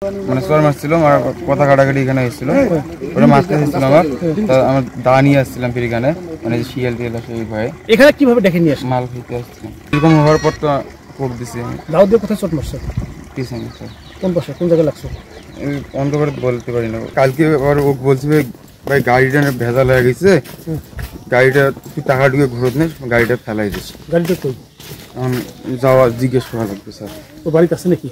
মানে চর মারছিল, আমার কথা কাটাকাটি এখানে হয়েছিল, ওটা মারতে এসেছিল আমার দা নিয়ে আসছিলাম ফিরিখানে, মানে শিয়াল টিয়াল সেই ভয়ে। এখানে কিভাবে দেখে নিয়ে আসে? মাল খেতে আসছিলাম, এরকম হওয়ার পর তো কোপ দিছি। দাও দিয়ে কোথায় চোট মারছে? পিছনে স্যার। কোন পাশে, কোন জায়গায় লাগছে? অন্ধকারে বলতে পারি না। কালকে আবার ও বলছে ভাই গাড়িটা ভেজাল হয়ে গেছে, গাড়িটা তুই টাকা ঢুকে ঘুরত নেই, গাড়িটা ফেলাই দিস। গাড়িটা কই? এখন যাওয়া জিজ্ঞেস করা লাগবে স্যার। ও বাড়িতে আছে নাকি?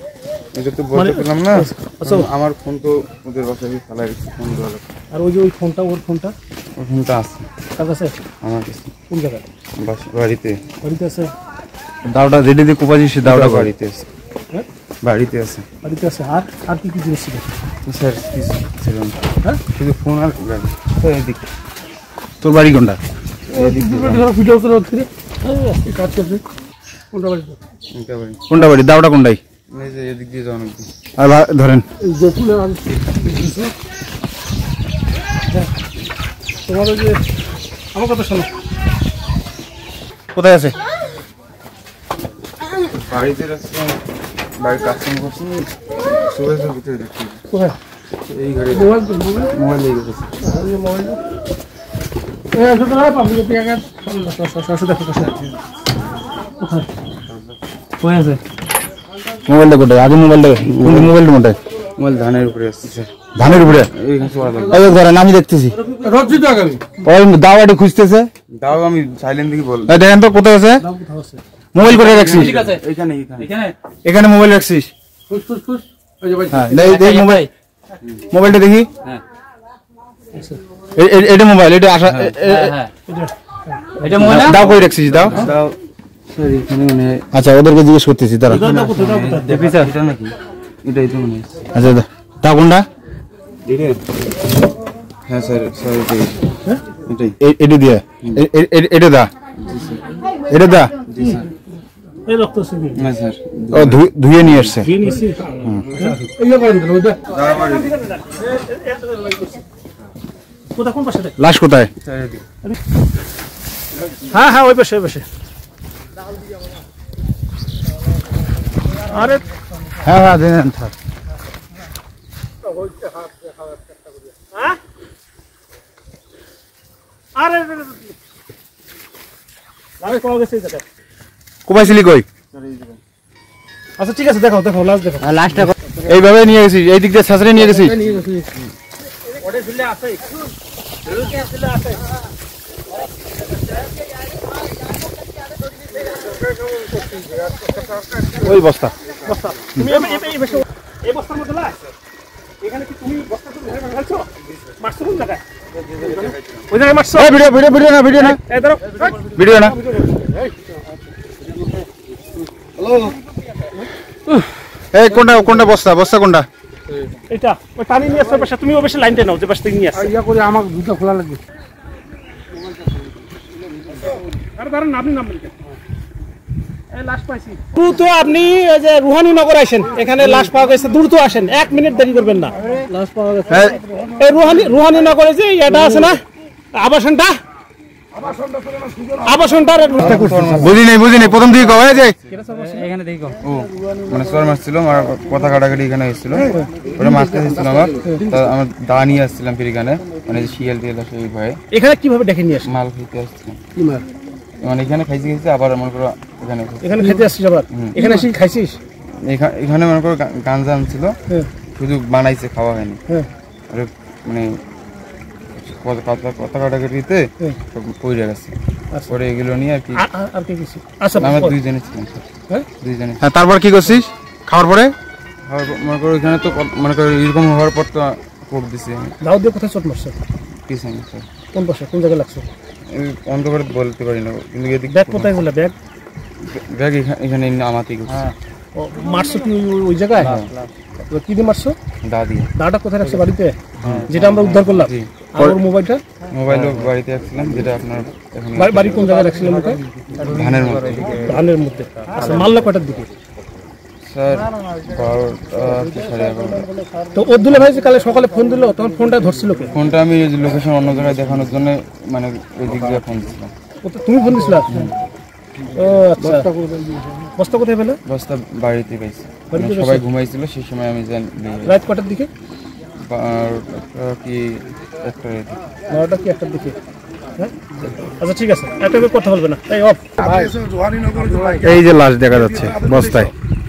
এটা তো বলতে পারলাম না। আচ্ছা, আমার ফোন তো ওদের বাসায় ফেলাই দিচ্ছি, ফোন দেওয়া লাগবে। আর ওই যে ওই ফোনটা, ওর ফোনটা? ওর ফোনটা আছে কার কাছে? আমার কাছে। কোন জায়গায়? বাড়িতে। বাড়িতে আছে? দাওটা যেটা দিয়ে কোপাচ্ছি সে দাওটা বাড়িতে আছে। হ্যাঁ, বাড়িতে আছে। আর কি কি জিনিস ছিল স্যার? কিছু ছিল না। হ্যাঁ, শুধু ফোন আর গাড়ি। এদিক। তোর বাড়ি কোনটা? ভিডিও করে ওর থেকে কাজ করছে। কোনটা বাড়ি? কোনটা বাড়ি? দাওটা কোনটাই? এই যে এদিক দিয়ে যাওয়া নাকি। আর ধরেন তোমার যে আমার কথা শোনো। কোথায় আছে? বাড়িতে রাখছি, বাড়ির কাজ কাম করছি, সুরেশের ভিতরে দেখছি। কোথায়? এই ঘরে মোবাইল লেগে গেছে। মোবাইলটা কোথায়? আগে মোবাইলটা কোনটায়? মোবাইল ধানের উপরে আসছে স্যার। ধানের উপরে? ধরেন আমি দেখতেছি ওই দাওয়াটি খুঁজতেছে। দাও আমি সাইলেন্ট দিকে বল। দেখেন তো কোথায় আছে মোবাইল? কোথায় রাখছিস? এখানে মোবাইল রাখছিস? হ্যাঁ, মোবাইলটা দেখি। এটা মোবাইল, এটা আসা। দাও কই রাখছিস? দাও। আচ্ছা, ওদেরকে জিজ্ঞেস করতেছি তারা। আচ্ছা, তা কোনটা? হ্যাঁ স্যার, এটা দিয়ে এটা দা, এটা দা। ও ধুয়ে নিয়ে আসছে। লাশ কোথায়? হ্যাঁ হ্যাঁ, ওই পাশে, ওই পাশে। আরে হ্যাঁ হ্যাঁ, দেন থাক। কোপাইছিলি কই? আচ্ছা ঠিক আছে, দেখো লাশ দেখো। লাশটা এইভাবে নিয়ে গেছিস? এই দিক দিয়ে ছাঁচড়ে নিয়ে গেছিস? ওই বস্তা তুমি এই বস্তার মধ্যে লাশ? এখানে কি তুমি বস্তা করে ফেলছো? মারছো কোন জায়গায়? ওই জায়গায় মারছো? ভিডিও না। এই ধরো, ভিডিও না। এই কোনটা বস্তা কোনটা? এটা ওই টানি নিয়ে আসছে পাশে। তুমি ওই পাশে লাইনটা নাও, যে পাশে থেকে নিয়ে আসছে। ইয়া করে আমাকে দুটো খোলা লাগবে। আরে দাঁড়ান, আপনি নামবেন কেন? এই লাশ পাইছি। দ্রুত আপনি এই যে রুহানি নগর আসেন, এখানে লাশ পাওয়া গেছে, দ্রুত আসেন, 1 মিনিট দেরি করবেন না। লাশ পাওয়া গেছে এই রুহানি নগরে যে এটা আছে না, আবাসনটা বুঝি নাই প্রথম দিকে কবে যে এখানে দেখো। ও মানে চর মারছিল, আমার কথা কাটাকাটি এখানে হয়েছিল, ওটা মারতে এসেছিল আমার দা নিয়ে আসছিলাম ফিরিখানে, মানে শিয়াল টিয়াল সেই ভয়ে। এখানে কিভাবে দেখে নিয়ে আসে? মাল খেতে আসছিলাম। মানে এখানে খাইছি আবার মনে করো এখানে খেতে আসছিস আবার? এখানে এসে খাইছিস? এখানে মনে করো গাঞ্জা আনছিল, শুধু বানাইছে, খাওয়া হয়নি। মানে কথা কাটাকাটিতে পড়ে গেছে, পরে এগুলো নিয়ে আর কি। আমরা দুইজনে ছিলাম, দুইজনে। হ্যাঁ, তারপর কি করছিস খাওয়ার পরে? মনে করো এখানে তো মনে করো এরকম হওয়ার পর তো কোপ দিছি। দাও দিয়ে কোথায় চোট মারছে? পিছনে স্যার। কোন পাশে, কোন জায়গায় লাগছে? অন্ধকারে বলতে পারি না, কিন্তু এদিক। ব্যাগ কোথায় বলে? ব্যাগ এখানে আমাতেই করছে। মারছো কি ওই জায়গায়? কি দিয়ে মারছো? দা দিয়ে। দাটা কোথায় রাখছো? বাড়িতে, যেটা আমরা উদ্ধার করলাম। আর ওর মোবাইলটা? মোবাইলও বাড়িতে রাখছিলাম, যেটা আপনার বাড়ি কোন জায়গায় রাখছিলাম? ধানের মধ্যে। ধানের মধ্যে। আচ্ছা, মারলা কটার দিকে? স্যার 12টা সাড়ে 11টা। তো ওদুলে ভাই যে কালে সকালে ফোন দিল, তখন ফোনটা ধরছিল কে? ফোনটা আমি লোকেশন অন্য জায়গায় দেখানোর জন্য মানে ওই দিক দিয়ে ফোন দিছিলাম। তুমি ফোন দিছিলা? ও আচ্ছা, বস্তা কোথায় পেলে? বস্তা বাড়িতে পাইছি। সবাই ঘুমাইছিল সেই সময় আমি জানি রাত কটার দিকে? কি একটা 9টা কি 1টার দিকে? হ্যাঁ আচ্ছা ঠিক আছে, একটা কথা বলবে না, এই অফ। এই যে লাশ দেখা যাচ্ছে বস্তায়।